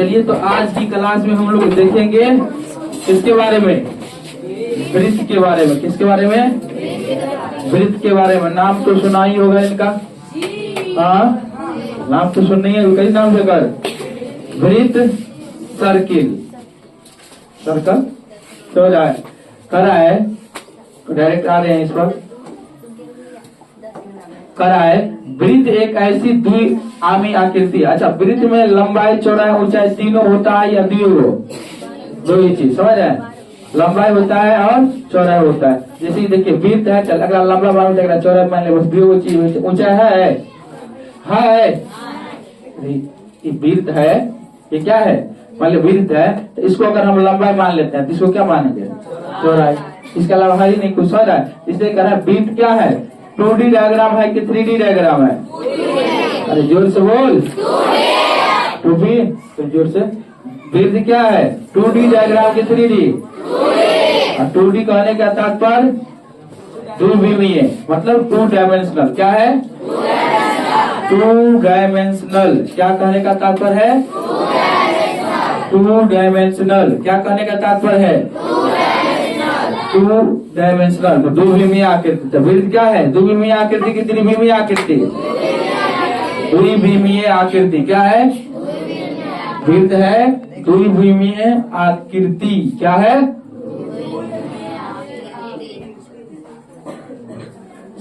चलिए, तो आज की क्लास में हम लोग देखेंगे किसके बारे में? वृत्त के बारे में। किसके बारे में? वृत्त के बारे में। नाम तो सुना ही होगा इनका। हाँ, नाम तो सुन नहीं है, कई नाम से कर। वृत्त, सर्किल, सर्कल तो जाए करा है, डायरेक्ट आ रहे हैं इस पर। करा है वृत्त एक ऐसी द्विआमी आकृति। अच्छा, वृत्त में लंबाई, चौड़ाई, ऊंचाई तीनों होता है या दो ही चीज? समझ रहे? लंबाई होता है और चौड़ाई होता है। जैसे देखिए वृत्त है, चल अगर लंबा मान ले, अगर चौड़ाई मान ले, बस दो चीज। ऊंचाई है, ये वृत्त है, ये क्या है? मान लो वृत्त है, तो इसको अगर हम लंबाई मान लेते हैं तो इसको क्या मानेंगे? चौड़ाई। इसके अलावा है ही नहीं कुछ। समझ रहा है? इसलिए कह रहा है वृत्त क्या है? 2D डायग्राम है कि 3D डायग्राम है? अरे जोर से बोल। 2D, तो जोर से। वृत्त क्या है? 2D डायग्राम की 3D? 2D कहने का तात्पर्य द्विविमीय, मतलब 2 डायमेंशनल। क्या है? 2 डायमेंशनल। क्या कहने का तात्पर्य है? 2 डायमेंशनल। क्या कहने का तात्पर्य है? 2 डायमेंशनल, तो द्विविमीय आकृति। तो वृत्त क्या है? द्विविमीय आकृति की त्रिविमीय आकृति? द्विविमीय आकृति। क्या है? वृत्त है द्विविमीय आकृति। क्या है?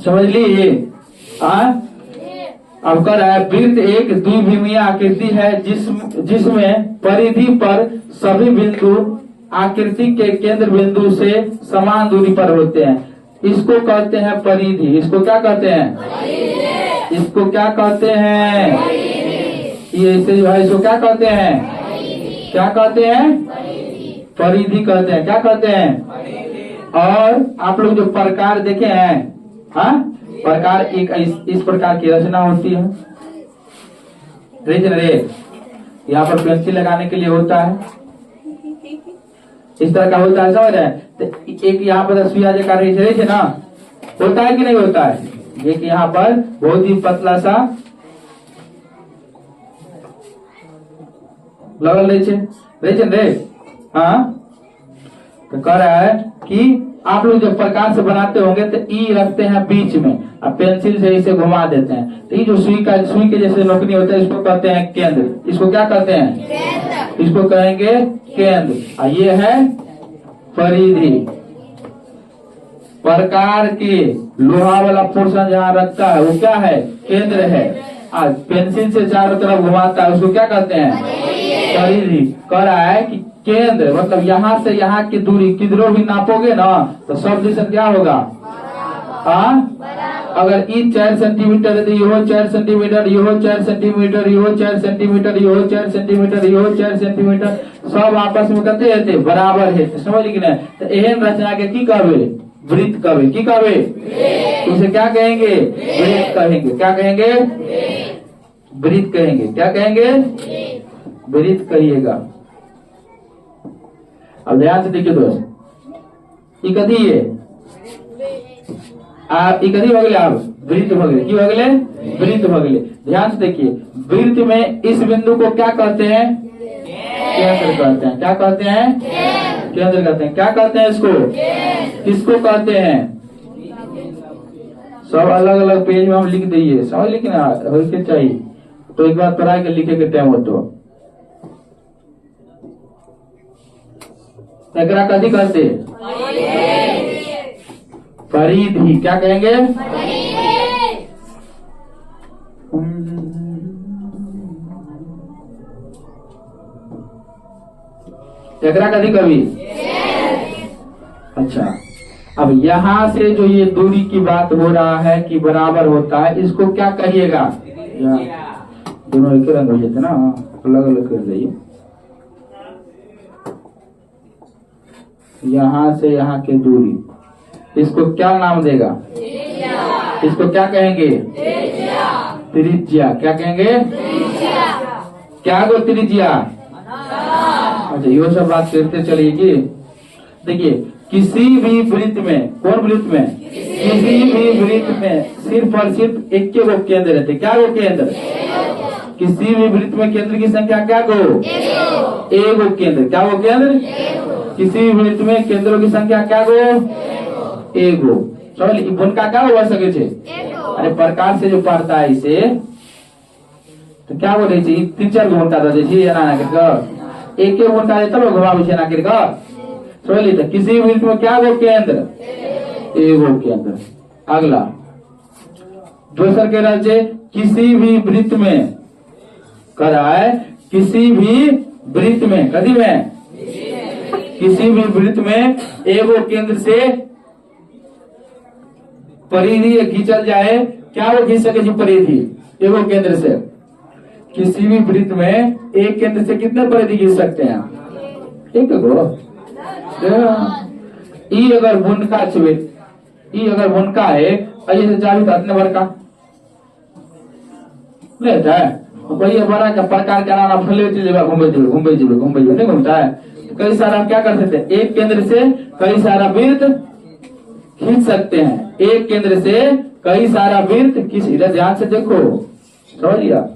समझ लीजिए। अब कर रहा है वृत्त एक द्विविमीय आकृति है जिसमें परिधि पर सभी बिंदु आकृति के केंद्र बिंदु से समान दूरी पर होते हैं। इसको कहते हैं परिधि। इसको क्या कहते हैं? इसको क्या कहते हैं? ये इसे जो है इसको क्या कहते हैं? क्या कहते हैं? परिधि कहते हैं। क्या कहते हैं? और आप लोग जो प्रकार देखे हैं, हाँ, प्रकार एक इस प्रकार की रचना होती है। यहाँ पर पेंसिल लगाने के लिए होता है, इस तरह का होता है। समझ रहे हैं? तो एक यहाँ पर तस्वीर जगह रही ना, होता है कि नहीं होता है? एक यहाँ पर बहुत ही पतला सा लगल रही। हाँ, तो कह रहा है कि आप लोग जब प्रकार से बनाते होंगे तो ई रखते हैं बीच में, अब पेंसिल से इसे घुमा देते हैं। तो ये जो सुई के जैसे नोकनी होता है, इसको कहते हैं केंद्र। इसको क्या कहते हैं? इसको कहेंगे केंद्र। और ये है परिधि। प्रकार के लोहा वाला पोर्शन जहाँ रखता है वो क्या है? केंद्र है। आज पेंसिल से चारों तरफ घुमाता है, उसको क्या कहते हैं? परिधि। कह रहा है कि केंद्र मतलब यहाँ से यहाँ की दूरी किधरों भी नापोगे ना तो सब दिशा क्या होगा? अगर ई 4 सेंटीमीटर है तो यो 4 सेंटीमीटर, यो 4 सेंटीमीटर, यो 4 सेंटीमीटर, यो 4 सेंटीमीटर, यो 4 सेंटीमीटर, सब आपस में कहते रहते बराबर है। समझ ली कि नहीं? तो एहन रचना के की कहवे? वृत्त कहवे। की कहवे? उसे क्या कहेंगे? वृत्त कहेंगे। क्या कहेंगे? वृत्त कहेंगे। क्या कहेंगे? वृत्त कहिएगा। अब ध्यान से देखिए दोस्त, ये कथी है? आप कथी भगले? आप वृत्त भगले। की भगले? वृत्त भगले। ध्यान से देखिए, वृत्त में इस बिंदु को क्या कहते हैं? केंद्र कहते हैं। क्या कहते हैं? केंद्र कहते हैं। क्या कहते हैं इसको? किसको कहते हैं? सब अलग अलग पेज में हम लिख दिए। समझ लिखना होके चाहिए, तो एक बार पढ़ा के लिखे के टाइम हो तो एकरा कथी कहते? परिधि। क्या कहेंगे? एकरा कथी कभी? अच्छा, अब यहाँ से जो ये दूरी की बात हो रहा है कि बराबर होता है, इसको क्या कहिएगा? दोनों एक रंग हो जाते ना, अलग अलग कर जाइए। यहाँ से यहाँ की दूरी, इसको क्या नाम देगा? इसको क्या कहेंगे? त्रिज्या। क्या कहेंगे? क्या गो त्रिज्या? अच्छा, ये सब बात करते चलिए। देखिए, किसी भी वृत्त में, कौन वृत्त में? किसी भी वृत्त में सिर्फ और सिर्फ एक गो केंद्र रहते। क्या गो केंद्र? किसी भी वृत्त में केंद्र की संख्या क्या गो? एगो केंद्र। क्या वो केंद्र? किसी भी वृत्त में केंद्रों की संख्या क्या गो? एगो। चलो बुनका क्या हो सके छे? अरे प्रकार से जो पढ़ता है इसे तो क्या बोले छी? 3-4 घंटा दे छी एना ना करके एक घंटा दे तब घुमाबे छी ना करके। चलिए तो किसी भी वृत्त में क्या गो केंद्र? एगो केंद्र। अगला दूसर के राज्य किसी भी वृत्त में कराए, किसी भी वृत्त में कदी में किसी भी वृत्त में एगो केंद्र से परिधि खींचल जाए। क्या वो खींच सके जी परिधि? एगो केंद्र से किसी भी वृत्त में एक केंद्र से कितने परिधि खींच सकते हैं? एक गो। ई अगर बुनका छे, ई अगर बुनका है ऐसे चाबी तो अपने भर का लेता है कोई बड़ा का प्रकार का नाम फले चलेगा घूमे नहीं घूमता है। कई सारा क्या कर सकते हैं? एक केंद्र से कई सारा वृत्त खींच सकते हैं। एक केंद्र से कई सारा वृत्त खींच। इधर ध्यान से देखो, समझ लिया?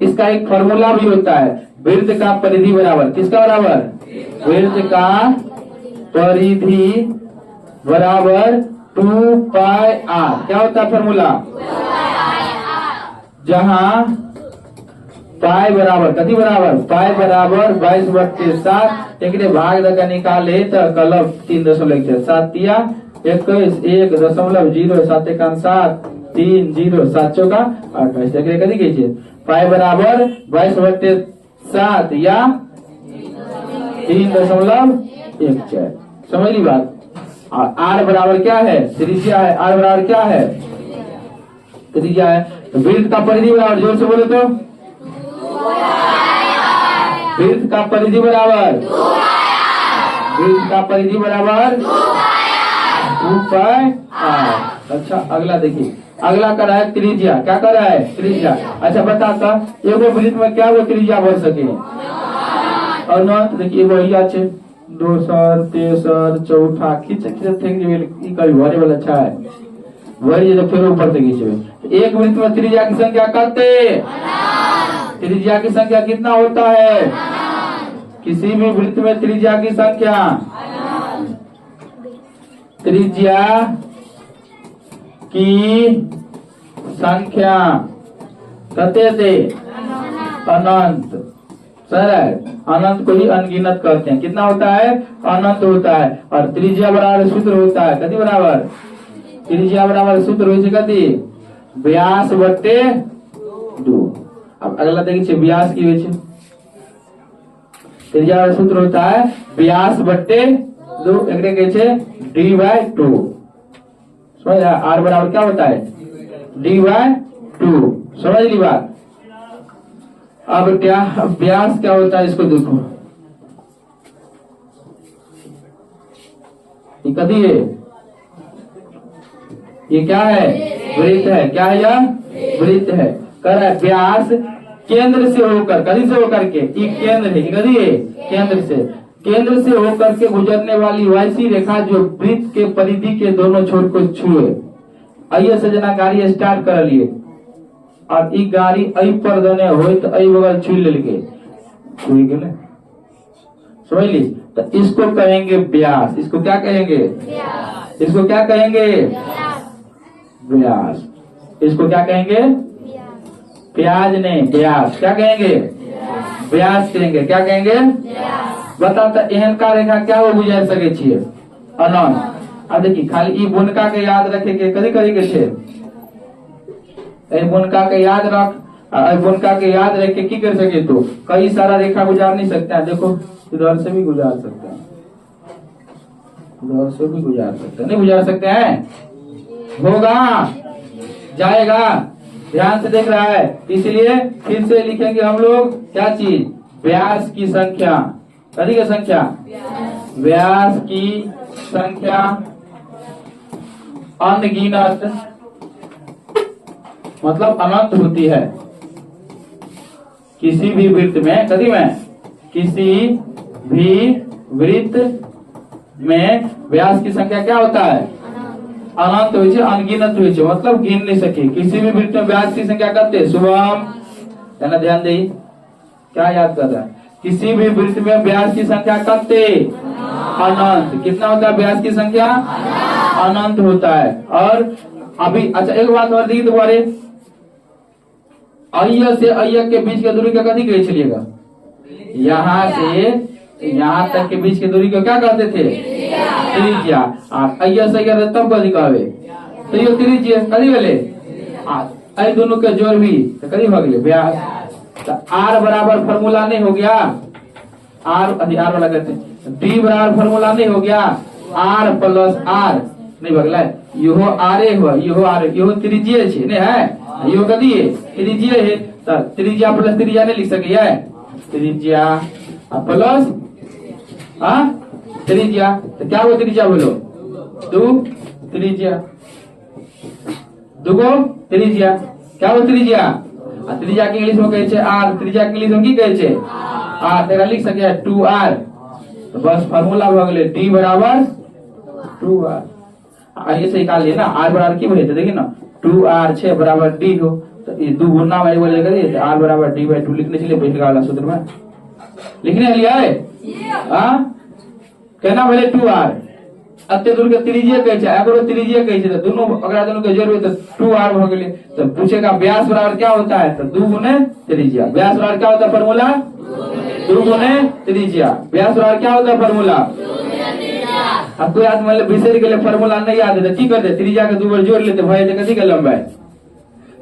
इसका एक फॉर्मूला भी होता है, वृत्त का परिधि बराबर किसका बराबर? वृत्त का परिधि बराबर 2πr। क्या होता है फॉर्मूला? जहां पाई बराबर कति बराबर? पाई बराबर 22/7। एक भाग दगा निकाले तो कलब 3.7 दिया 21 1.07 3 0 7 चौका 28 कदी कही पाई बराबर 22/7 या 3.14। समझ ली बात? और आर बराबर क्या है? त्रिज्या है। आर बराबर क्या है? त्रिज्या है। तो वृत्त का परिधि बराबर, जोर से बोले तो, वृत्त का परिधि बराबर, वृत्त का परिधि बराबर 2πr। अच्छा अगला देखिए, अगला कर रहा है त्रिज्या। क्या कर रहा है? त्रिज्या। अच्छा बताता एगो वृत्त में क्या वो त्रिज्या बढ़ सके? और न तो देखिए वही अच्छे दोसर तेसर चौथा खींच कभी भरे वाला अच्छा है वही तो फिर ऊपर से खींचे। एक वृत्त में त्रिज्या की संख्या करते, त्रिज्या की संख्या कितना होता है? किसी भी वृत्त में त्रिज्या की संख्या, त्रिज्या की संख्या कहते थे अनंत। सर अनंत को ही अनगिनत करते हैं। कितना होता है? अनंत होता है। और त्रिज्या बराबर सूत्र होता है कति बराबर? त्रिज्या बराबर सूत्र हो कति? व्यास बटे 2। अब अगला देखिए व्यास की हो त्रिज्या सूत्र होता है व्यास बटे 2 d/2। समझ आर बराबर क्या होता है? d/2। समझ ली बात? अब क्या व्यास क्या होता है इसको देखो, ये कदी है, ये क्या है? वृत्त है। क्या है यह? वृत्त है। कर रहा है व्यास केंद्र से होकर, कदी से होकर के, ये केंद्र है, कदी है केंद्र से, केंद्र से होकर के गुजरने वाली वैसी रेखा जो वृत्त के परिधि के दोनों छोर को छुए। आइए सजना गाड़ी स्टार्ट कर लिए और ई गाड़ी आई पर देने हो तो आई बगल छू लेके छुई गेले, समझ ली? तो इसको कहेंगे व्यास। इसको क्या कहेंगे? इसको क्या कहेंगे? व्यास। इसको क्या कहेंगे? प्याज नहीं, व्यास। क्या कहेंगे? व्यास कहेंगे। क्या कहेंगे? बताता एहन का रेखा क्या हो गुजर सके छिए? अनंत। अब देखिए खाली ई बुनका के याद रखे के कदी करी के छे, बुनका के याद रख, बुनका के याद रख के की कर सके तो कई सारा रेखा गुजार नहीं सकते हैं। देखो इधर से भी गुजार सकते हैं, इधर से भी गुजार सकते हैं, नहीं गुजार सकते हैं? होगा, जाएगा, ध्यान से देख रहा है। इसलिए फिर से लिखेंगे हम लोग क्या चीज? व्यास की संख्या। कदी की संख्या? व्यास की संख्या अनगिनत मतलब अनंत होती है। किसी भी वृत्त में, कदी में, किसी भी वृत्त में व्यास की संख्या क्या होता है? अनंत हो, अनगिनत हो, मतलब गिन नहीं सके। किसी भी वृत्त में व्यास की संख्या करते शुभम कहना ध्यान दे, क्या याद कर रहा है? किसी भी वृत्त में व्यास की संख्या कते अनंत। कितना होता है व्यास की संख्या? अनंत होता है। और अभी अच्छा एक बात और दी दोबारे, अय्य से अय्य के बीच की दूरी का कथी कहे चलिएगा? यहाँ से यहाँ तक के बीच की दूरी को क्या कहते थे? त्रिज्या। अय्य से अय्य तब कथी कहवे? तो ये त्रिज्या कथी भेले? आई दोनों के जोड़ भी तो कथी भ गेले? व्यास। तो आर बराबर फॉर्मूला नहीं हो गया? आर वाला कहते हैं डी बराबर फॉर्मूला नहीं हो गया? आर प्लस आर नहीं भगला, यो आरे हुआ, यो आर, यो त्रिज्या छे ने है, यो कथी है? त्रिज्या है। तो त्रिज्या प्लस त्रिज्या नहीं लिख सके है? त्रिज्या प्लस त्रिज्या, तो क्या वो त्रिज्या बोलो? दो त्रिज्या, दुगो त्रिज्या, क्या वो त्रिज्या? त्रिज्या के इंग्लिश में कहे छे आर, त्रिज्या के इंग्लिश में की कहे छे? आर। तेरा लिख सके 2r। तो बस फार्मूला भ गेले d बराबर 2r। आइए से निकाल लिए ना, r बराबर की भेजे देखिए ना, 2r 6 बराबर d हो, तो ये दो गुना वाली बोले करिए, तो r बराबर d/2 लिखने चलिए बैठ वाला सूत्र में लिखने लिया है। कहना भले 2r अत्य दूर के त्रिज्या कहे छे, अगर त्रिज्या कहे छे तो दोनों अगर दोनों के जोड़ तो 2r हो गेले। तो पूछेगा व्यास बराबर क्या होता है? तो 2 गुने त्रिज्या। व्यास बराबर क्या होता है फॉर्मूला? 2 गुने त्रिज्या। व्यास बराबर क्या होता है फॉर्मूला? अब कोई आदमी मतलब विषय के लिए फॉर्मूला नहीं याद है तो की करते? त्रिज्या के 2 बार जोड़ लेते भाई, तो किसी का लंबाई?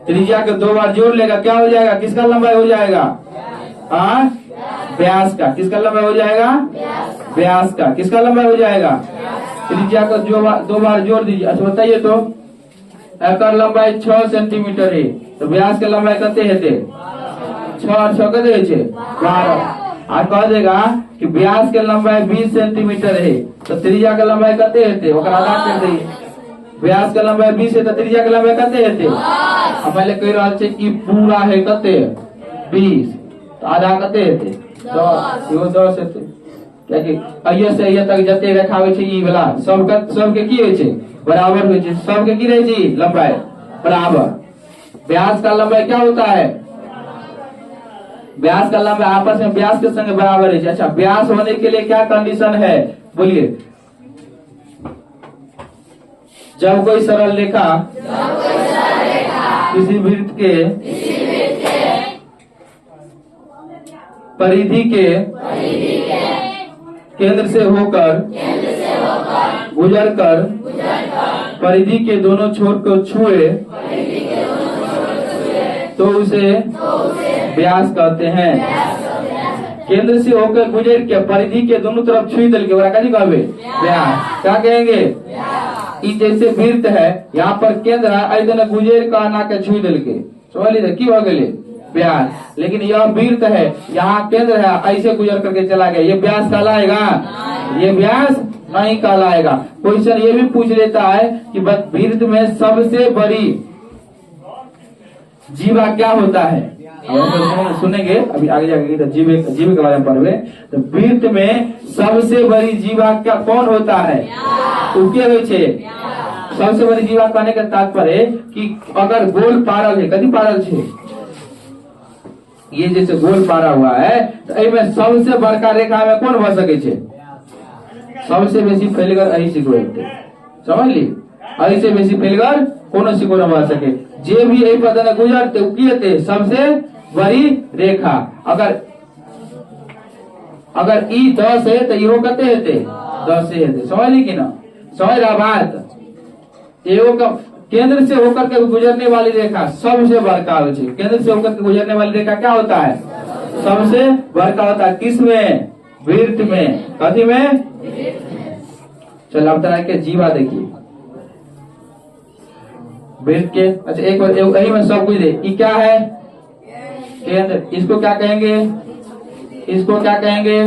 त्रिज्या के 2 बार जोड़ लेगा, क्या हो जाएगा? किसका लंबाई हो जाएगा? व्यास का। किसका लंबाई हो जाएगा? व्यास का। किसका लंबाई हो जाएगा? त्रिज्या को जो 2 बार जोड़ दीजिए। अच्छा बताइए तो एकर लंबाई 6 सेंटीमीटर है, तो व्यास के लंबाई कते हेते? 6 और 6 कते है? 12। और कह देगा कि व्यास के लंबाई 20 सेंटीमीटर है, तो त्रिज्या के लंबाई कते हेते? ओकरा आधा कर दिए। व्यास के लंबाई 20 है तो त्रिज्या के लंबाई कते हेते? अब पहले कह रहा छे कि पूरा है कते? 20, तो आधा कते हेते? 10। यो 10 हेते, क्योंकि अय्य से अय्य तक जते रेखा होय छे ई वाला सबके की होय छे? बराबर होय छे। सबके की रहे छे? लंबाई बराबर। व्यास का लंबाई क्या होता है? व्यास का लंबाई आपस में व्यास के संग बराबर है। अच्छा व्यास होने के लिए क्या कंडीशन है बोलिए? जब कोई सरल रेखा किसी वृत्त के परिधि के केंद्र से होकर गुजरकर परिधि के दोनों छोर को छुए तो उसे व्यास कहते हैं। केंद्र से होकर गुजर के परिधि के दोनों तरफ छुई दल के कहवे व्यास। क्या कहेंगे? ई जैसे वृत्त है, यहाँ पर केंद्र है, ऐसे गुजर का ना के छुई दल के समझ की हो गए व्यास। लेकिन यह वृत्त है, यहाँ केंद्र है, ऐसे गुजर करके चला गया, ये व्यास कहलाएगा? ये व्यास नहीं कहलाएगा। क्वेश्चन ये भी पूछ लेता है कि वृत्त में सबसे बड़ी जीवा क्या होता है? सुनेंगे अभी आगे जाके, तो जीव के बारे में पढ़ोगे। तो वृत्त में सबसे बड़ी जीवा क्या कौन होता है? सबसे बड़ी जीवा कहने का तात्पर्य है कि अगर गोल पारल है, कभी पारल है, ये जैसे गोल पारा हुआ है, तो इसमें सबसे बड़का रेखा में कौन बन सके छे? सबसे बेसी फैलगर अही सिकोर समझ ली। ऐसे बेसी फैलगर कोनो सिकोर न बन सके। जे भी यही पता न गुजरते की सबसे बड़ी रेखा। अगर ई 10 है तो इहो कते हेते? 10 से हेते। समझ ली कि ना? समझ रहा बात? एगो का केंद्र से होकर के गुजरने वाली रेखा सबसे बड़का होती है। केंद्र से होकर के गुजरने वाली रेखा क्या होता है? सबसे बड़का होता है। किस में? वृत्त में। कथी में? चलो अब तरह के जीवा देखिए वृत्त के। अच्छा एक बार यही में सब कुछ दे। ये क्या है? केंद्र। इसको क्या कहेंगे? इसको क्या कहेंगे?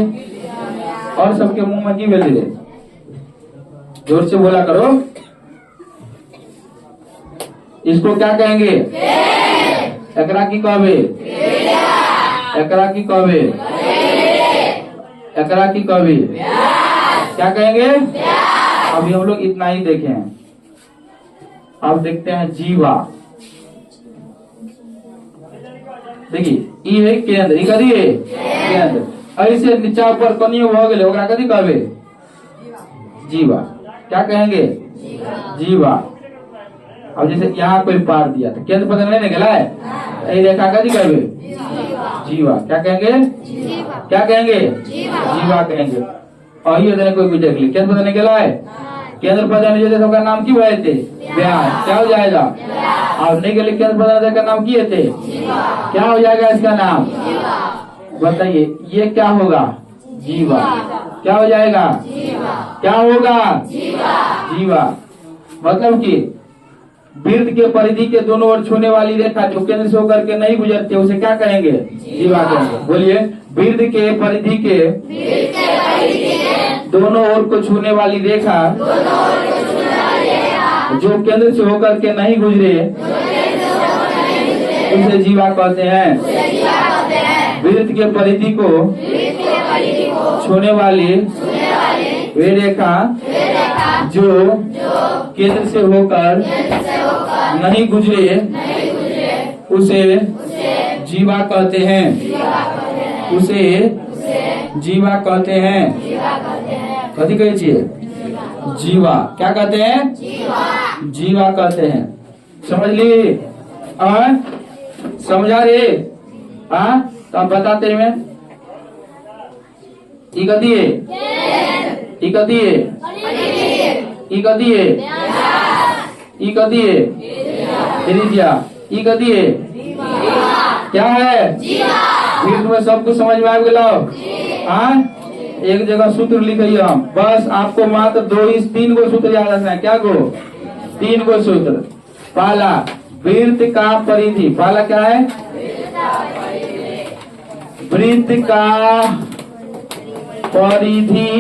और सबके मुंह में की बेल दे, जोर से बोला करो। इसको क्या कहेंगे? एकरा की कहवे? एकरा की कहवे? एकरा की कहवे? क्या कहेंगे? अभी हम लोग इतना ही देखे हैं। अब देखते हैं जीवा। देखिए ई है केंद्र, ई कथी है केंद्र। ऐसे नीचा ऊपर कनियो भ गेले ओकरा कथी कहबे जीवा। क्या कहेंगे जीवा। अब जैसे यहाँ कोई पार दिया तो केंद्र पता नहीं निकला है, यही रेखा कथी कहबे जीवा। क्या कहेंगे क्या कहेंगे जीवा कहेंगे। और ये कोई भी देख ली केंद्र पता निकला है, केंद्र पता नहीं तो उसका नाम क्यों है थे व्यास। क्या हो जाएगा और नहीं के केंद्र पता का नाम किए थे, क्या हो जाएगा इसका नाम बताइए। ये क्या होगा जीवा। क्या हो जाएगा क्या होगा जीवा। मतलब कि वृत्त के परिधि के दोनों ओर छूने वाली रेखा जो केंद्र से होकर के नहीं गुजरती उसे क्या कहेंगे जीवा कहेंगे। बोलिए वृत्त के परिधि के दोनों ओर को छूने वाली रेखा जो केंद्र से होकर के नहीं गुजरे उसे जीवा कहते हैं। वृत्त के परिधि को छूने वाली वे रेखा जो केंद्र से होकर नहीं गुजरे उसे जीवा कहते हैं, उसे जीवा कहते हैं। कथी कहे छिए जीवा। क्या कहते हैं जीवा कहते हैं। समझ ली समझा रे तो आप बताते हैं ई कथी है ई कथी है ई कथी है ई कथी है त्रिज्या। ई कथी है क्या है फिर तुम्हें सब कुछ समझ में आ गया। एक जगह सूत्र लिखिए हम, बस आपको मात्र 3 गो सूत्र याद रखना है। क्या गो 3 गो सूत्र। पहला वृत्त का परिधि, पहला क्या है वृत्त का परिधि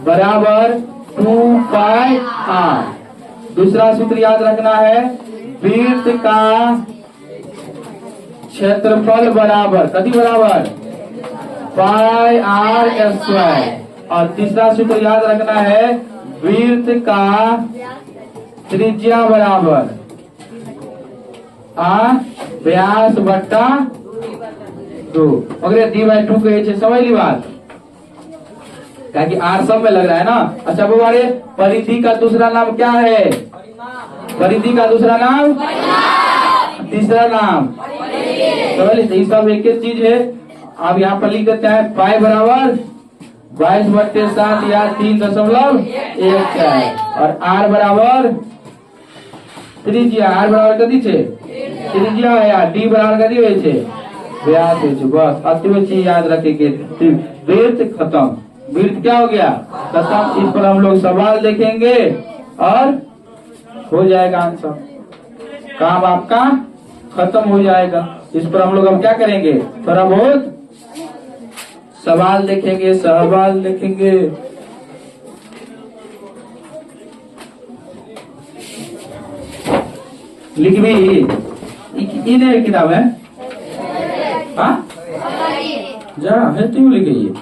बराबर 2 पाई r। दूसरा सूत्र याद रखना है वृत्त का क्षेत्रफल बराबर कथी बराबर पाई r स्क्वायर। और तीसरा सूत्र याद रखना है वृत्त का त्रिज्या बराबर व्यास बट्टा 2। अगर d/2 कहे छे समझ ली बात, क्या कि r सब में लग रहा है ना। अच्छा वो बारे परिधि का दूसरा नाम क्या है, परिधि का दूसरा नाम तीसरा नाम समझ ली। सब एक ही चीज है। अब यहाँ पर लिख देते हैं पाई बराबर 22/7 या 3.14 और r बराबर त्रिज्या। r बराबर कथी छे त्रिज्या है यार, d बराबर कथी होय छे व्यास होय छे। बस अतबे चीज याद रखेंगे। वृत्त खत्म, वृत्त क्या हो गया खत्म। इस पर हम लोग सवाल देखेंगे और हो जाएगा आंसर, काम आपका खत्म हो जाएगा। इस पर हम लोग अब क्या करेंगे थोड़ा बहुत सवाल देखेंगे, सवाल देखेंगे। लिख भी इन्हें किताब है जा है क्यों लिखिए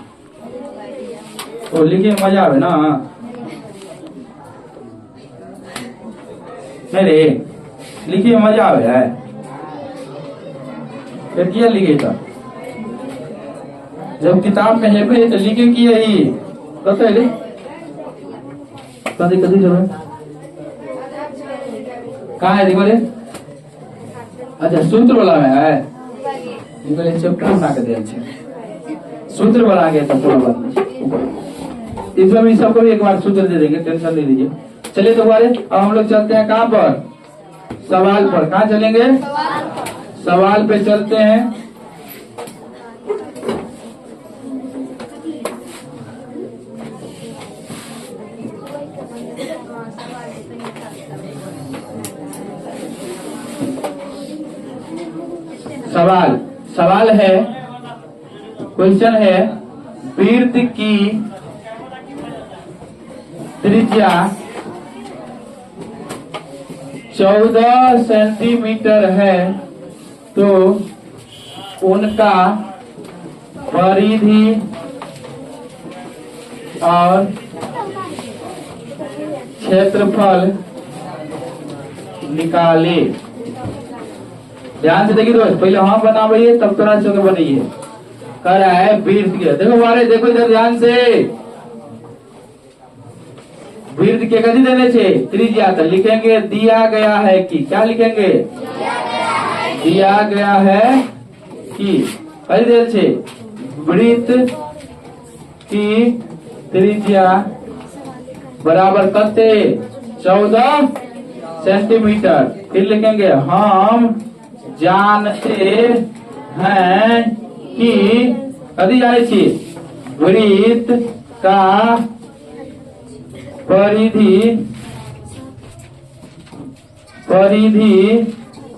और लिखे मजा आवे ना। अरे लिखिए मजा आवे है क्या लिखे था जब किताब में है तो लिखे की यही पता है कभी कभी जरूर कहाँ है देखो। अच्छा सूत्र वाला में है चैप्टर बना के दिया सूत्र बना गया था पूरा बात। इसमें भी सबको भी एक बार सूत्र दे देंगे, टेंशन नहीं लीजिए। चलिए दोबारा अब हम लोग चलते हैं कहाँ पर सवाल पर। कहाँ चलेंगे सवाल पे चलते हैं। सवाल है क्वेश्चन है वृत्त की त्रिज्या 14 सेंटीमीटर है तो उनका परिधि और क्षेत्रफल निकाले। ध्यान से देखिए दोस्त, पहले हम बना भैया तब थोड़ा से बनाइए। कर रहा है वृत्त के, देखो हमारे, देखो इधर ध्यान से, वृत्त के कथी देने छे त्रिज्या, तो लिखेंगे दिया गया है कि, क्या लिखेंगे, दिया गया है कि, कथी देने छे वृत्त की त्रिज्या बराबर कते 14 सेंटीमीटर। फिर लिखेंगे हम जानते हैं कि, कथी जाने छी वृत्त का परिधि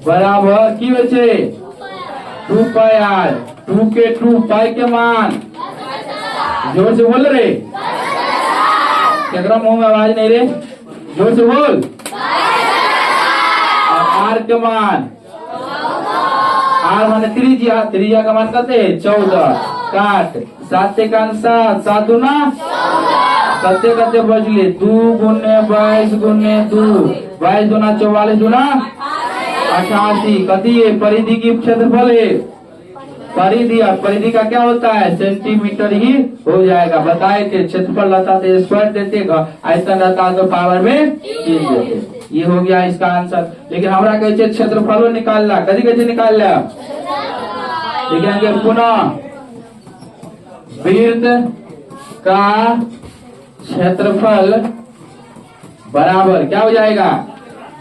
बराबर की होइ छे 2 पाई आर, 2 के 2 पाई के मान, जोर से बोल रे, केकरा मुंह में आवाज नहीं रे, जोर से बोल, आर के मान, आर माने त्रिज्या, त्रिज्या का मान कहते हैं 14, काट 7 का 7, 7 दूना 7 कते बचले 2 गुने 22 गुने 2, 22 दूना 44 दूना 88, कथी है परिधि की क्षेत्रफल है, परिधि, परिधि का क्या होता है सेंटीमीटर ही हो जाएगा, बताए थे क्षेत्रफल रहता तो स्क्वायर देते, आयतन रहता तो पावर में 3 देते। ये हो गया इसका आंसर। लेकिन हमारा कैसे क्षेत्रफल निकालना, कभी कैसे निकालना, लिखेंगे पुनः वृत्त का क्षेत्रफल बराबर क्या हो जाएगा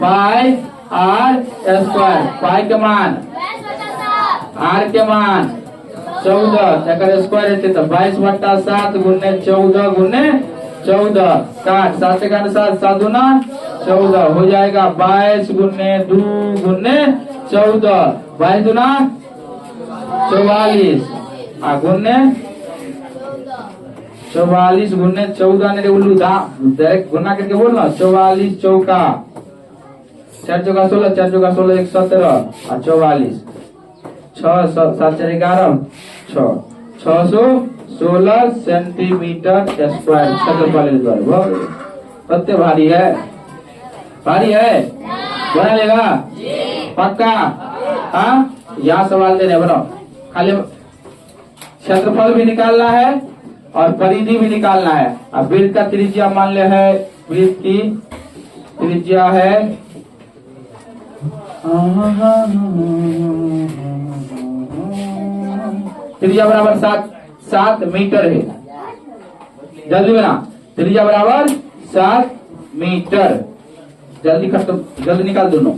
पाई आर स्क्वायर, पाई के मान आर के मान 14 एक स्क्वायर है तो 22/7 गुने 14 गुने 14, काट 7 का 7, 7 दूना 14 हो जाएगा 22 गुने 2 गुने 14, 22 दूना 44 गुने 44 गुने 14 ने उल्लू डायरेक्ट गुना करके बोलना 44 चौका 4 चौका 16, 4 चौका 16 1 17 और 44 6 7 4 11 6 616 सेंटीमीटर स्क्वायर क्षेत्रफल। कितने भारी है, भारी है, बना लेगा पक्का। हाँ यहाँ सवाल दे रहे बनाओ, खाली क्षेत्रफल भी निकालना है और परिधि भी निकालना है। अब वृत्त का त्रिज्या मान ले है, वृत्त की त्रिज्या है त्रिज्या बराबर 7 मीटर है, जल्दी बना, त्रिज्या बराबर 7 मीटर, जल्दी खत्म, जल्दी निकाल दोनों।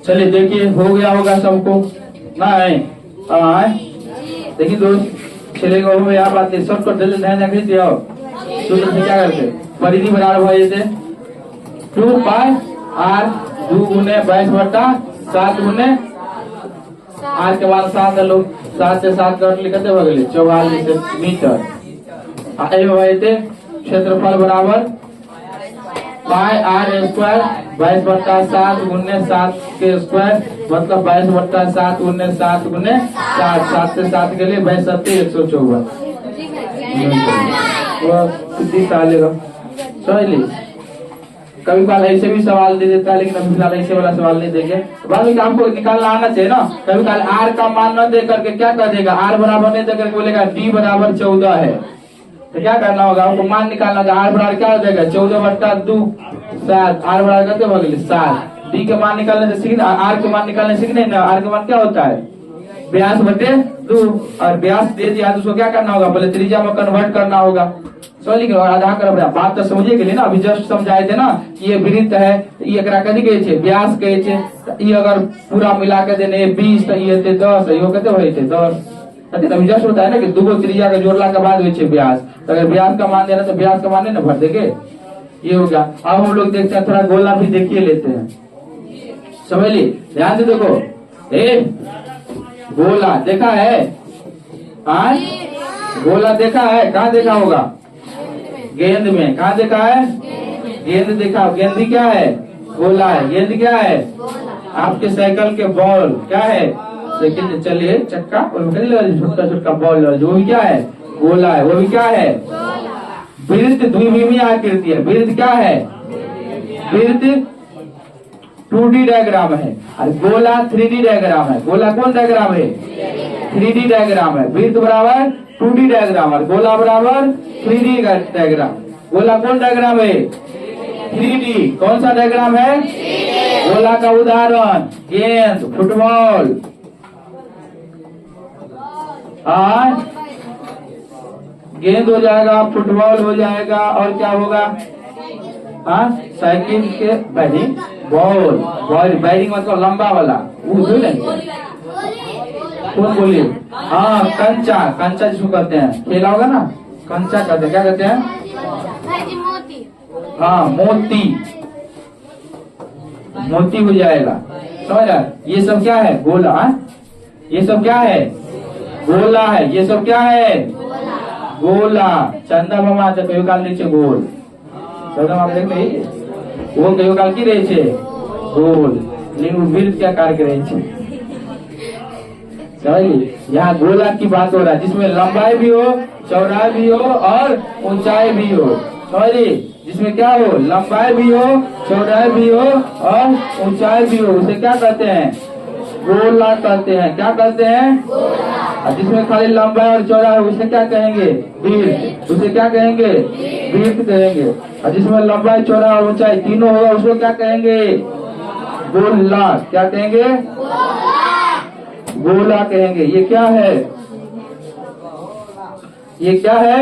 चलिए देखिए हो गया होगा सबको, नहीं देखिए दोस्त चलेगा वो यहाँ बात है, सबको जल्दी ध्यान रखिए दिया सूत्र से क्या करते परिधि बराबर हो जाते 2 पाई आर 2 गुने 22/7 गुने आर के बाद 7 लोग 7 से 7 कर लिखते हो गए 44 मीटर। क्षेत्रफल बराबर पाई आर स्क्वायर 22/7 गुने 7 के स्क्वायर मतलब 22/7 गुने 7 गुने 7, 7 से 7 के लिए 22 154 कितनी सालेगा 44। कभी बार ऐसे भी सवाल दे देता है, लेकिन अभी फिलहाल ऐसे वाला सवाल नहीं देंगे। बाद में आपको निकालना आना चाहिए ना, कभी बार आर का मान न दे करके क्या कर देगा, आर बराबर नहीं दे करके बोलेगा डी बराबर 14 है, तो क्या करना होगा आपको मान निकालना होगा। आर बराबर क्या हो जाएगा 14/2 7, आर बराबर करते हो 7, डी के मान निकालने से सीखना, आर के मान निकालने सीखने ना, आर के मान क्या होता है 82/2 और 82 दे दिया तो उसको क्या करना होगा पहले त्रिज्या में कन्वर्ट करना होगा। सॉरी और आधा कर बात तो समझे के लिए ना, अभी जस्ट समझाए थे ना ये वृत्त है, ये कथी कहे छे व्यास कहे छे, ये अगर पूरा मिला के देने 20 तो ये 10 यो कहते होय छे 10, अभी जस्ट होता है ना कि दूगो त्रिज्या के जोड़ला के बाद होय छे व्यास, तो अगर व्यास का मान देना तो व्यास का मान नहीं ना भर देंगे, ये हो गया। अब हम लोग देखते हैं थोड़ा गोला भी देखिए लेते हैं, समझ ली, ध्यान से देखो, गोला देखा है, गोला देखा है, कहाँ देखा होगा गेंद में, कहाँ देखा है गेंद देखा, गेंद क्या है गोला है, गेंद क्या है आपके साइकिल के बॉल क्या है, लेकिन चलिए चक्का छोटा छोटा बॉल जो भी क्या है गोला है, वो भी क्या है वृत्त द्विविमीय आकृति है, वृत्त क्या है वृत्त 2D डायग्राम है और गोला 3D डायग्राम है। गोला कौन डायग्राम है? 3D डायग्राम है। वृत्त बराबर 2D डायग्राम और गोला बराबर 3D डायग्राम। गोला कौन डायग्राम है? 3D। कौन सा डायग्राम है? गोला का उदाहरण गेंद, फुटबॉल, गेंद हो जाएगा, फुटबॉल हो जाएगा और क्या होगा? साइकिल के बैटिंग, बॉल, बैटिंग मतलब लंबा वाला, वो कौन बोलिए? कंचा, कंचा जिसको कहते हैं, खेला होगा ना, कंचा कहते हैं। क्या कहते हैं? मोती, मोती हो जाएगा। समझ रहा? ये सब क्या है? गोला। ये सब क्या है? गोला है। ये सब क्या है? गोला। चंदा मामा कयो काल नीचे गोल, चंदा मामा देख रही वो कयो काल की रहे छे गोल, लेकिन वृत्त क्या कार्य करे छे? समझिए, यहाँ गोला की बात हो रहा है जिसमें लंबाई भी हो, चौड़ाई भी हो और ऊंचाई भी हो। समझिए, जिसमें क्या हो? लंबाई भी हो, चौड़ाई भी हो और ऊंचाई भी हो, उसे क्या कहते हैं? गोला कहते हैं। क्या कहते हैं? और जिसमें खाली लंबाई और चौड़ा है उसे क्या कहेंगे? वृत्त। उसे क्या कहेंगे? वृत्त कहेंगे। और जिसमें लंबाई, चौड़ा और ऊंचाई तीनों होगा उसको क्या कहेंगे? गोला। क्या कहेंगे? गोला कहेंगे। ये क्या है? ये क्या है?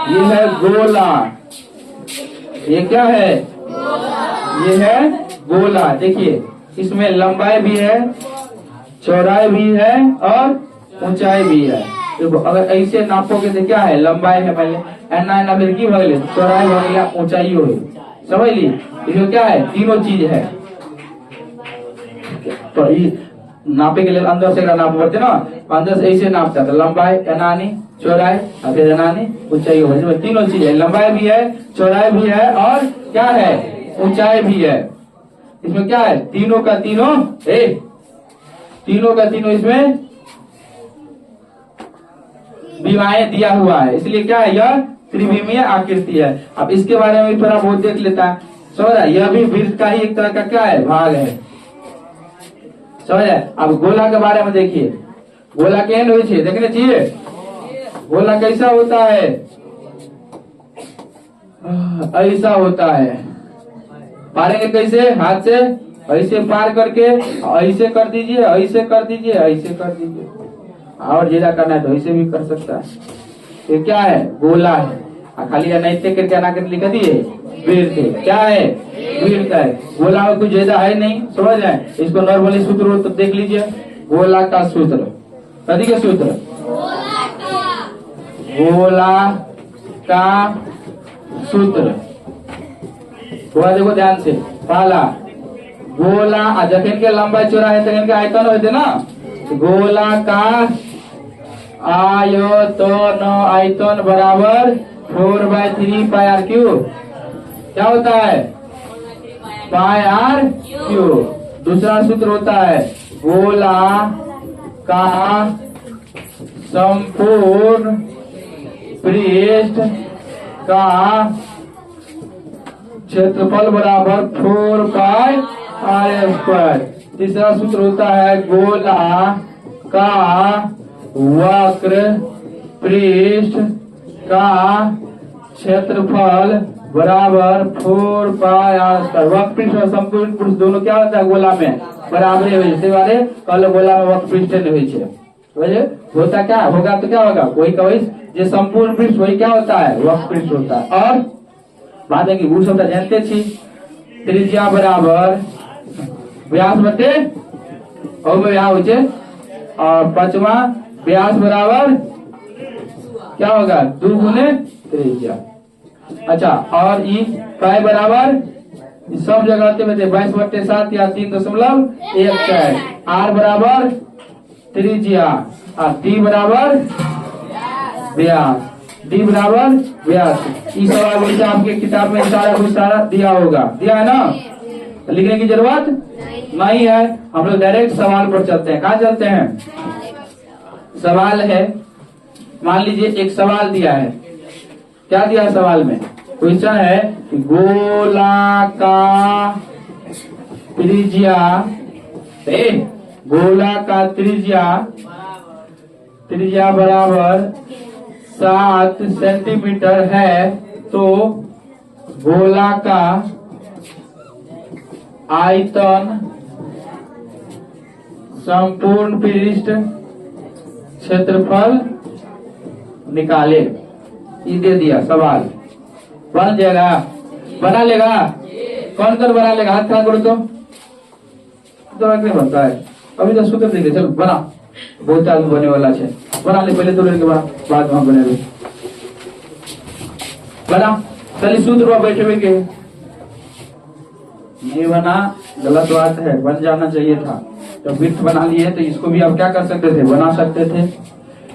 ये है गोला। ये क्या है? ये है गोला। देखिए, इसमें लंबाई भी है, चौड़ाई भी है और ऊंचाई भी है। देखो, अगर ऐसे नापोगे तो क्या है? लंबाई है पहले, एना एना फिर की भगले, चौड़ाई भगले, ऊंचाई हो। समझ ली? इसमें क्या है? तीनों चीज है। तो नापे के लिए अंदर से नाप पड़ते ना, अंदर से ऐसे नापता था, लंबाई, एनानी, चौड़ाई और फिर एनानी, ऊंचाई हो। इसमें तीनों चीज है, लंबाई भी है, चौड़ाई भी है और क्या है? ऊंचाई भी है। इसमें क्या है? तीनों का तीनों, तीनों का तीनों इसमें विमाएं दिया हुआ है, इसलिए क्या है? यह त्रिविमीय आकृति है। अब इसके बारे में थोड़ा बहुत देख लेता है। समझ रहा? यह भी वृत्त का ही एक तरह का क्या है? भाग है। समझ रहे? अब गोला के बारे में देखिए, गोला केहन हो छे देखने चाहिए। गोला कैसा होता है? ऐसा होता है। पारेंगे कैसे? हाथ से ऐसे पार करके ऐसे कर दीजिए, ऐसे कर दीजिए, ऐसे कर दीजिए, और ज्यादा करना है तो ऐसे भी कर सकता है। ये क्या है? गोला है। खाली अनैतिक करके ना कर लिखा दिए वृत्त। क्या है? वृत्त है। गोला में कुछ ज्यादा है नहीं। समझ रहे? इसको नॉर्मली सूत्र हो तो देख लीजिए, गोला का सूत्र। कथी के सूत्र? गोला का सूत्र। थोड़ा देखो ध्यान से। पहला गोला, जखन के लंबाई चौड़ा है तखन के आयतन होते ना, गोला का आयतन बराबर 4/3 पाई आर क्यूब। क्या होता है? पाई आर क्यूब। दूसरा सूत्र होता है गोला का संपूर्ण पृष्ठ का क्षेत्रफल बराबर 4 पाई आर स्क्वायर। तीसरा सूत्र होता है गोला का वक्र पृष्ठ का क्षेत्रफल बराबर 4 पाई आर स्क्वायर। वक्र पृष्ठ और संपूर्ण पृष्ठ दोनों क्या होता है? गोला में बराबर है। कल गोला में वक्र पृष्ठ नहीं होता। क्या होगा? तो क्या होगा? वही का वही जो संपूर्ण पृष्ठ वही क्या होता है? वक्र पृष्ठ होता है। और बात है कि वो शब्द जानते छी, त्रिज्या बराबर व्यास बटे और पांचवा व्यास बराबर क्या होगा? 2 गुने त्रिज्या। अच्छा, और ई पाई बराबर सब जगह 22/7 या 3.14। आर बराबर त्रिज्या और डी बराबर व्यास, डी बराबर व्यास। इस सवाल वैसे आपके किताब में सारा दिया होगा, दिया है ना? लिखने की जरूरत नहीं है। हम लोग डायरेक्ट सवाल पर चलते हैं। कहाँ चलते हैं? सवाल है, मान लीजिए एक सवाल दिया है। क्या दिया है सवाल में? क्वेश्चन है कि गोला का त्रिज्या, गोला का त्रिज्या बराबर 7 सेंटीमीटर है, तो गोला का आयतन संपूर्ण पृष्ठ क्षेत्रफल निकाले। ये दे दिया सवाल, बन जाएगा, बना लेगा? कौन कौन बना लेगा? हाथ खड़ा करो तो नहीं बनता है। अभी तो सूत्र देंगे, चलो बना, बहुत आदमी बने वाला है, बना ले पहले, तोड़ने के बाद वहां बने बना। चलिए सूत्र पर बैठे हुए के नहीं बना, गलत बात है, बन जाना चाहिए था। तो वृत्त बना लिए, तो इसको भी आप क्या कर सकते थे? बना सकते थे।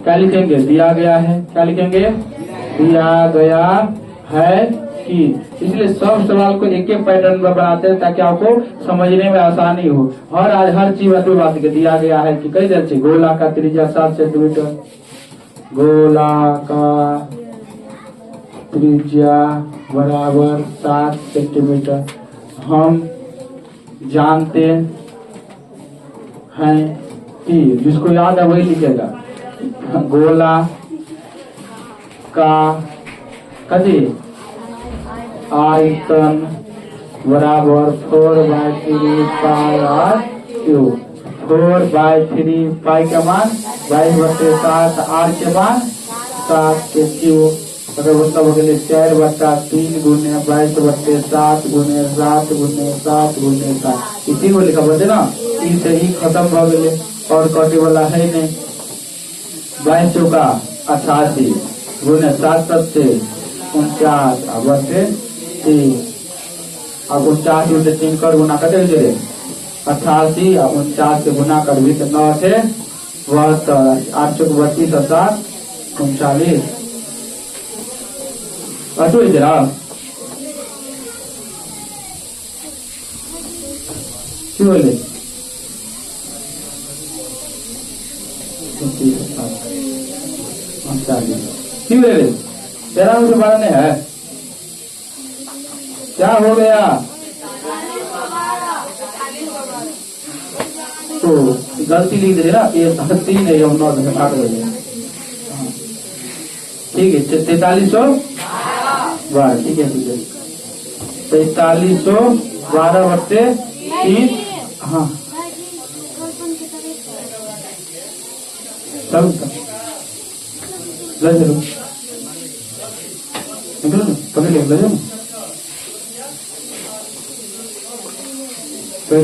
क्या लिखेंगे? दिया गया है। क्या लिखेंगे? दिया गया है कि। इसलिए सब सवाल को एक एक पैटर्न में बनाते हैं ताकि आपको समझने में आसानी हो। हर चीज अपनी बात के दिया गया है कि कई देर से गोला का त्रिज्या 7 सेंटीमीटर, गोला का त्रिज्या बराबर 7 सेंटीमीटर। हम जानते हैं कि, जिसको याद है वही लिखेगा, गोला का कभी आयतन बराबर 4/3 पाई आर क्यूब। 4/3 पाई के मान 22/7, आर के मान 7 के क्यूब। अगर मतलब हो गए 4/3 गुने 22/7 गुने 7 गुने 7 गुने 7, इसी को लिखा बोलते ना, इसे ही खत्म हो गए और कटे वाला है नहीं। 22 चौका 88 गुने 7 7 49 बटे 3, अब 49 गुने 3 कर गुना कटे 88 और 49 से गुना कर भी तो 9 थे 72, 8 चौक 32 और 7 39 अटो जरा क्यों बोले क्यों बोले तेरा मुझे बढ़ने है, क्या हो गया? तो गलती लिख दे ना, ये 3 है, 9 8 बजे, ठीक है। 4312, ठीक है 4312/3, हाँ सब निकलो पकड़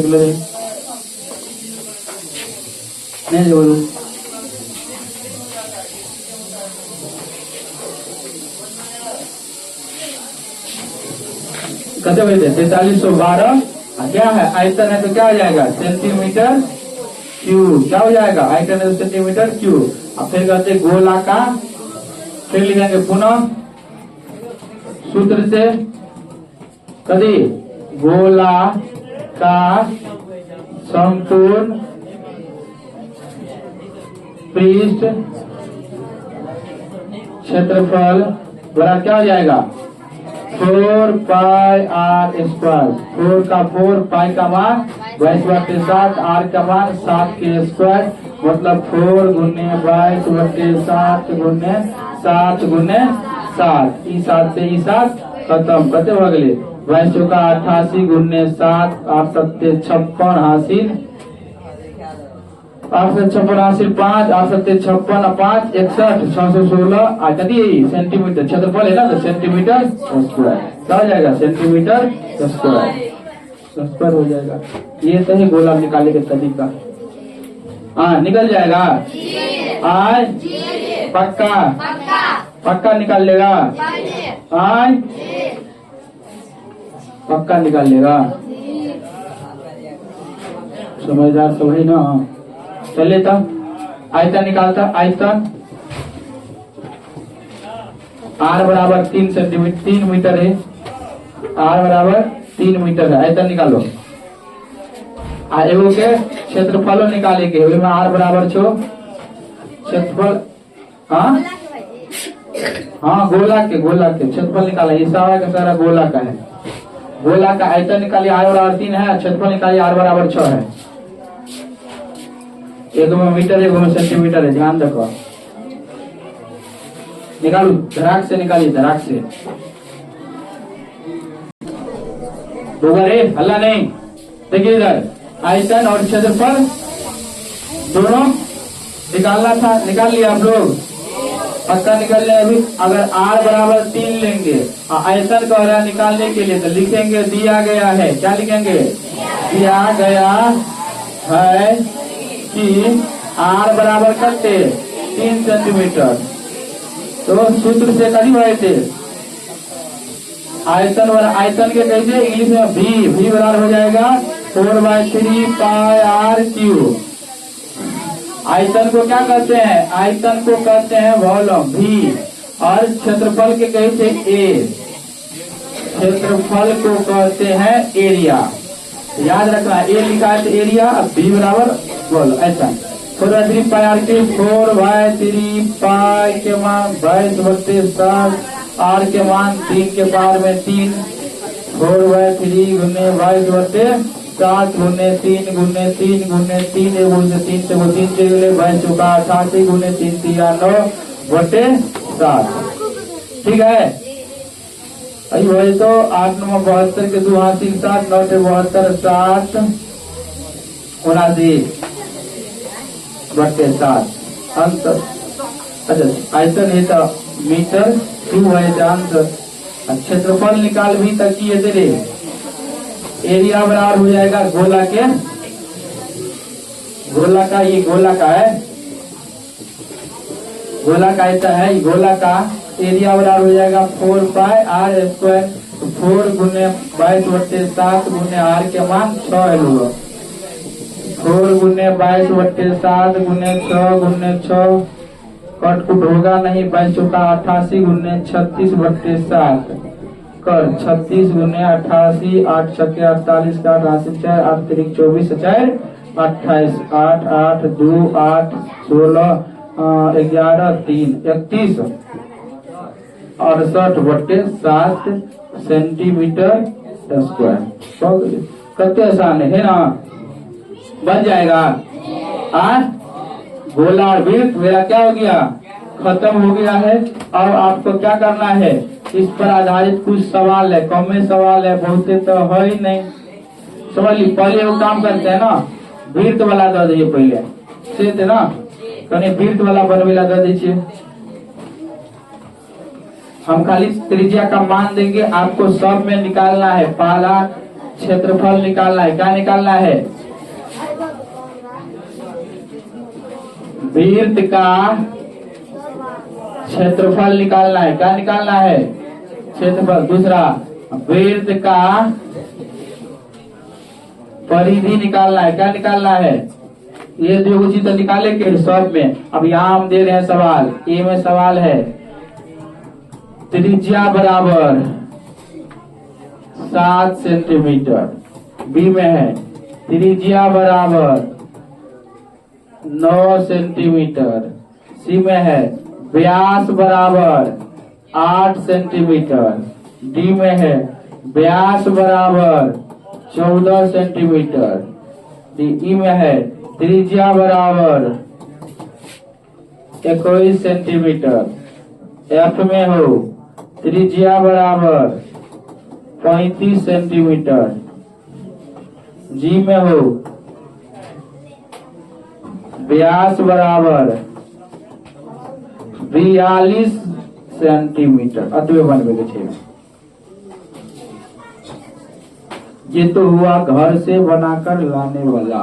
ले नहीं बोलो। कहते हुए 4312 क्या है? आयतन है तो क्या हो जाएगा? Centimetre cube. क्या हो जाएगा? आयतन है तो सेंटीमीटर क्यूब। अब फिर कहते गोला का, फिर लिखेंगे पुनः सूत्र से, कभी गोला का संपूर्ण पृष्ठ क्षेत्रफल बड़ा क्या हो जाएगा? 4 पाई आर स्क्वायर। 4 का 4, पाई का मान 22/7, आर का मान 7 के स्क्वायर, मतलब 4 गुने 22/7 गुने 7 गुने 7। ई 7 से ई 7 खत्म, कते हो गए? 22 चौका 88 गुने 7, 8 7 56 हासिल, 8 से 56 हासिल 5, 8 7 56 5 61 616 कभी सेंटीमीटर क्षेत्रफल है ना, तो सेंटीमीटर स्क्वायर। क्या हो जाएगा? सेंटीमीटर स्क्वायर हो जाएगा। ये तो है गोला निकालने के तरीका। हाँ निकल जाएगा। आज पक्का पक्का निकाल लेगा। आज पक्का निकाल लेगा। समझदार सब है ना। चले था आयतन निकालता। आयतन आर बराबर 3 सेंटीमीटर 3 मीटर है। आर बराबर 3 मीटर है। आयतन निकालो। एगो के क्षेत्रफल निकाले के, आर बराबर छो क्षेत्रफल। हाँ हाँ गोला के क्षेत्रफल निकाला, ये सारा गोला का है। गोला का आयतन निकालिए r बराबर 3 है, क्षेत्रफल निकालिए r बराबर 6 है। एक में मीटर एक में सेंटीमीटर है, ध्यान रखो। निकालू, धराक से निकालिए, धराक से। हल्ला नहीं। देखिए इधर आयतन और क्षेत्रफल दोनों निकालना था, निकाल लिया आप लोग, पक्का निकाल लिया। अभी अगर r बराबर 3 लेंगे आयतन का रहा निकालने के लिए तो लिखेंगे दिया गया है, क्या लिखेंगे? दिया गया है कि r बराबर करते 3 सेंटीमीटर। तो सूत्र से करीब आए थे आयतन के कैसे इंग्लिश में v बराबर हो जाएगा 4/3 पाई r क्यूब। आयतन को क्या कहते हैं? आयतन को कहते हैं वॉल्यूम v, और क्षेत्रफल के कहते a, क्षेत्रफल को कहते हैं एरिया। याद रखना, a लिखा है तो एरिया, अब v बराबर वॉल्यूम। ऐसा 4/3 पाई r क्यूब, 4/3 पाई के मान 22/7, r के मान 3 के पावर में 3, 4/3 गुने 22/7 गुने 3 गुने 3 गुने 3 गुने 3 से 3 चले 22/88 गुने 3 3 9/7। ठीक है, अभी वही तो 8 9 72 के 2 हासिल 7 9 72 7 79/7 अंत। अच्छा आयतन है तो मीटर क्यूब है अंत। क्षेत्रफल निकाल भी तक किए थे, एरिया बराबर हो जाएगा गोला का, ये गोला का है, गोला का ऐसा है, गोला का एरिया बराबर हो जाएगा 4 पाई r स्क्वायर। 4 गुने 22/7 गुने r के मान 6 है लोग, 4 गुने 22/7 गुने 6 गुने 6 कट कुट होगा नहीं, 22/88 गुने 36/7 कर 36 गुने 88 8 छक्के 48 का 88 4 8 3 24 4 28 8 8 2 8 16 11 3 31 68/7 सेंटीमीटर स्क्वायर। तो कितने आसान है ना, बन जाएगा। गोला और वृत्त मेरा क्या हो गया, खत्म हो गया है। अब आपको क्या करना है, इस पर आधारित कुछ सवाल है, कम में सवाल है, बहुते तो है ही नहीं। समझ ली, पहले वो काम करते हैं ना, वृत्त वाला दे दीजिए पहले से थे ना, कहीं वृत्त वाला बनवेला दे दीजिए। हम खाली त्रिज्या का मान देंगे, आपको सब में निकालना है। पहला क्षेत्रफल निकालना है, क्या निकालना है? वृत्त का क्षेत्रफल निकालना है, क्या निकालना है? क्षेत्रफल। दूसरा वृत्त का परिधि निकालना है, क्या निकालना है? ये जो चीज तो निकाले के सब में। अब यहाँ हम दे रहे हैं सवाल, ए में सवाल है त्रिज्या बराबर 7 सेंटीमीटर, बी में है त्रिज्या बराबर 9 सेंटीमीटर, सी में है व्यास बराबर 8 सेंटीमीटर, डी में है व्यास बराबर 14 सेंटीमीटर, डी में है त्रिज्या बराबर 21 सेंटीमीटर, एफ में हो त्रिज्या बराबर 35 सेंटीमीटर, जी में हो व्यास बराबर 42 सेंटीमीटर। अतवे बनवे के छे। ये तो हुआ घर से बनाकर लाने वाला।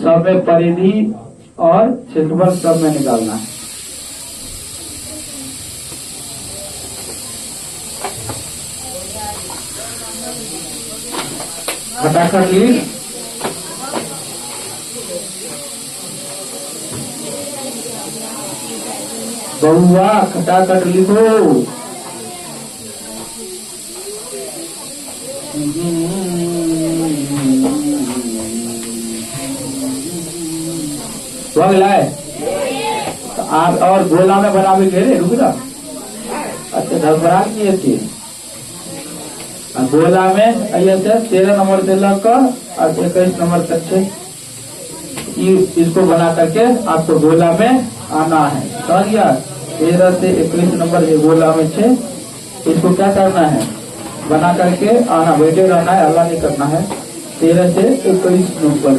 सब में परिधि और क्षेत्रफल सब में निकालना है। फटाफट लिख, बहुआ खटाखट लिखो। आप और गोला में बना भी घेरे रुक रहा। अच्छा घबरा किए थे गोला में ऐसे 13 नंबर से लेकर और 21 नंबर तक से इसको बना करके आपको गोला में आना है। समझ गया? 13 से 21 नंबर ये गोला में से इसको क्या करना है, बना करके आना, बैठे रहना है, हल्ला नहीं करना है। 13 से 21 नंबर